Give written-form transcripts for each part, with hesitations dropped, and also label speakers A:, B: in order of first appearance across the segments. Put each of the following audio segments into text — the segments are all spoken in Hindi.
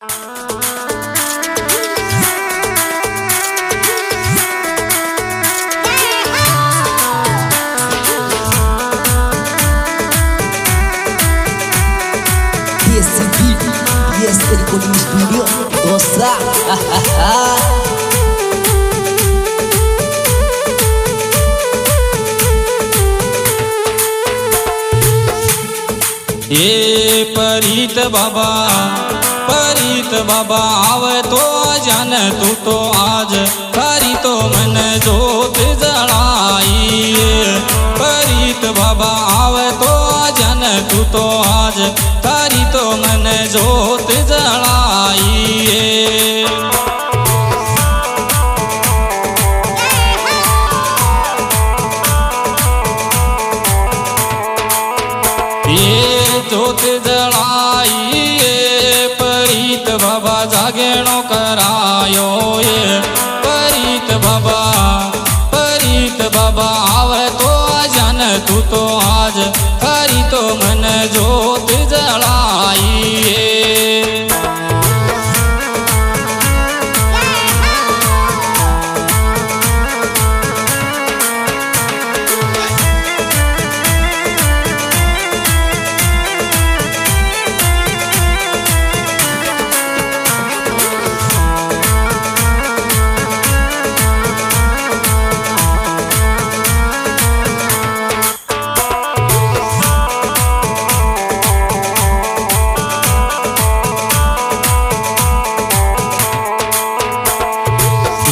A: Recording Studio Dosa.
B: ये परीत बाबा आवे तो जान तू तो आज तारी तो मन जोत जलाई। परीत बाबा आवे तो जान तू तो आज तारी तो मन जोत जलाई। ये जोत जलाई परीत बाबा जागेणो करायो। ये परीत बाबा आवे तो जान तू तो आज थारी तो मन जोत जलाई।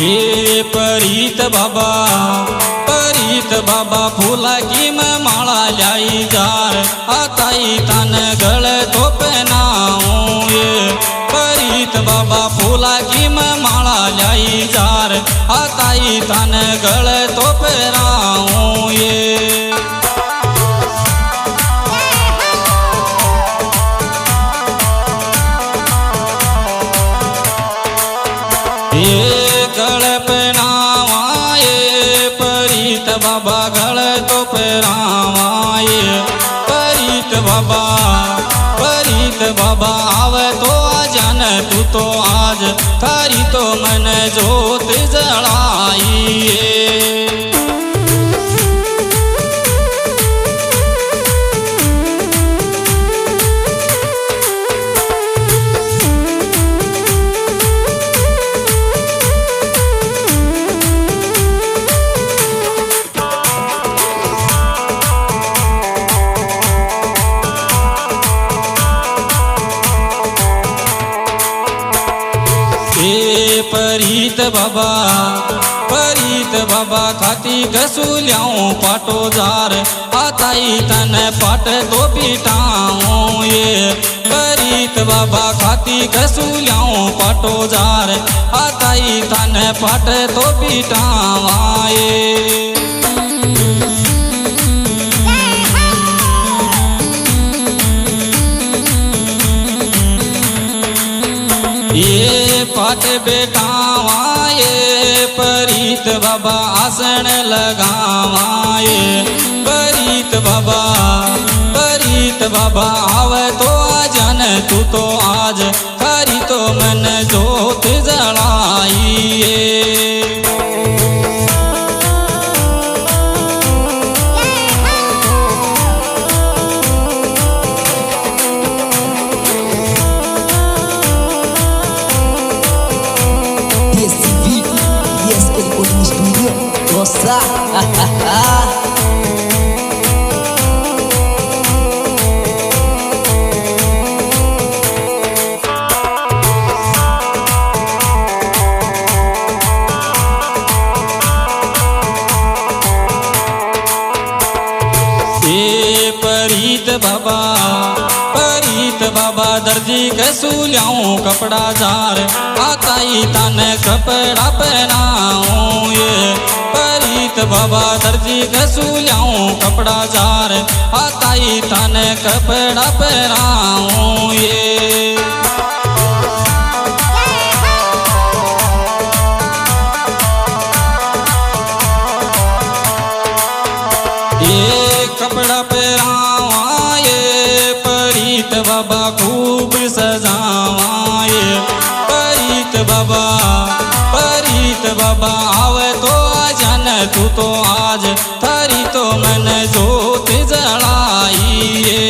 B: ये परीत बाबा फूला की मैं माला लाई जार आताई तन गल तो पहनाऊं। ये परीत बाबा फूला की मैं माला लाई जार आताई तन गल तो पहनाऊं। ये गल पहनावा ये परीत बाबा गल तो पहनावा। ये परीत बाबा आवे तो जान तू तो आज थारी तो मन जोत जलाई। ये परीत बाबा खाती गसूल्याऊं पाटो जार आताई तन पाट तो पीटाऊं। ये परीत बाबा खाती गसूल्याऊं पाटो जार आताई तन पाट तो पीटावा। ये पाट बेटावा ये परीत बाबा आसन लगावा। ये परीत बाबा आवे तो जान तू तो आज थारी तो मन जोत जलाई।
A: Recording Studio Dosa.
B: ये परीत बाबा दर्जी कसूल्याऊं कपड़ा जार आताई तन कपड़ा पहनाऊं। ये परीत बाबा दर्जी कसूल्याऊं कपड़ा जार आताई तन कपड़ा पहनाऊं। ये कपड़ा पहनावा ये परीत बाबा खूब सजावा। ये तो आज थारी तो मन जोत जलाई रे।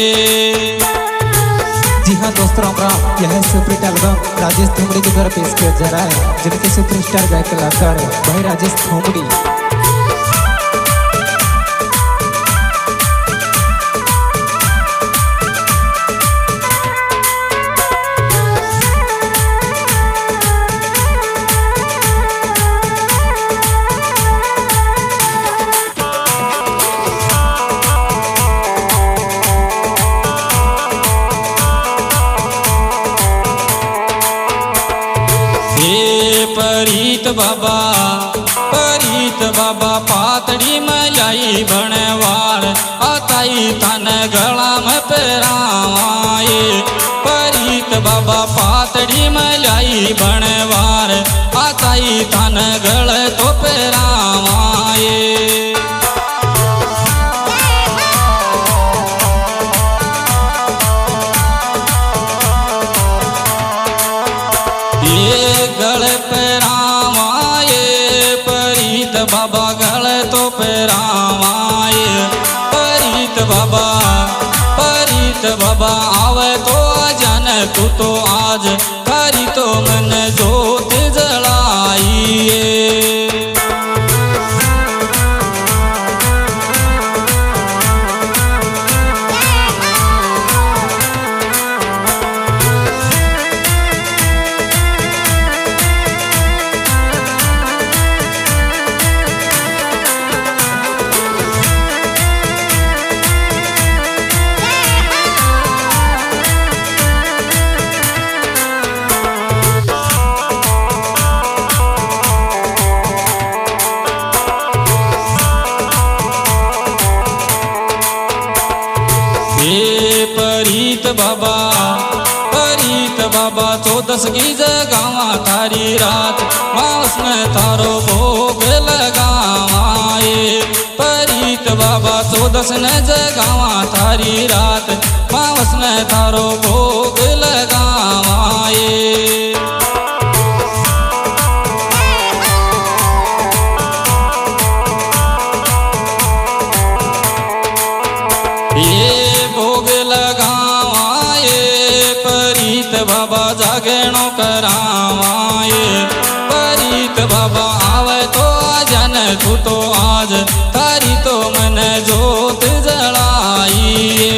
C: जी हाँ दोस्तों, राम यह सुपरहिट एल्बम राजेश थोमड़ी के द्वारा पेश किया जा रहा है, जिनके सुपरस्टार गायक कलाकार भाई राजेश थोमड़ी।
B: परीत बाबा पातड़ी में लाई बनवार आताई तन गला में पेरावाए। परीत बाबा पातड़ी में लाई बनवार आताई तन गल तो पेरावाए। गल पेरावाए परीत बाबा गल तो पेरावाए। परीत बाबा आवे तो जन तू तो आज थारी तो मन जोत जलाइए। परीत बाबा 14 की जगावा थारी रात मांस में थारो भोग लगावाए। परीत बाबा 14 ने जगावा थारी रात मांस में थारो भोग लगावाए। बाबा जागेणो करावाए। परीत बाबा आवे तो जन तू तो आज थारी तो मन जोत जलाइए।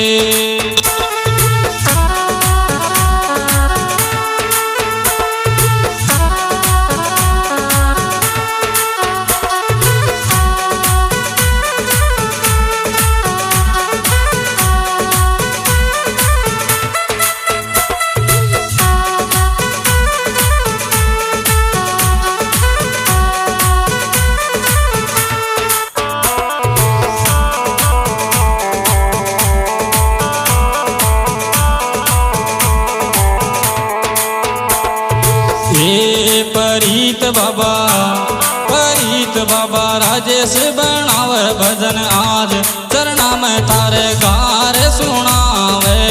B: परीत बाबा राजेश बनावे भजन आज चरणा में थारे गार सुनावे।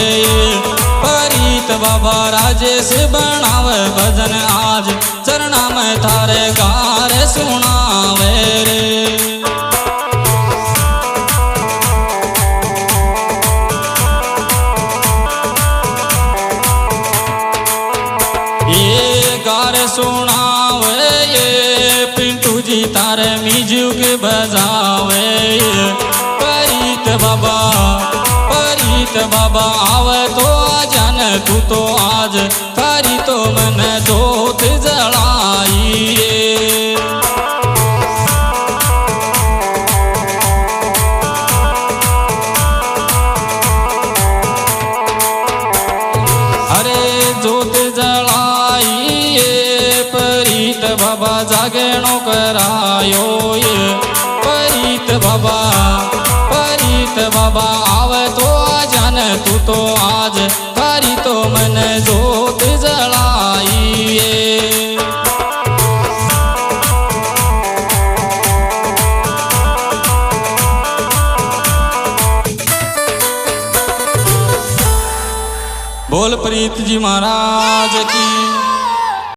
B: परीत बाबा राजेश बनावे भजन आज चरणा में थारे गार सुनावे रे। ये गार सुनावे पिंटू जी तारे म्यूजिक बजावे। परीत बाबा आवे तो जन तू तो आज थारी तो मन जोत जलाइए। अरे जोत जलाइए परीत बाबा जागेणो करायो ये। परीत बाबा आवे तो जन तू तो आज थारी तो मन जोत जलाइए। बोल प्रीत जी महाराज की।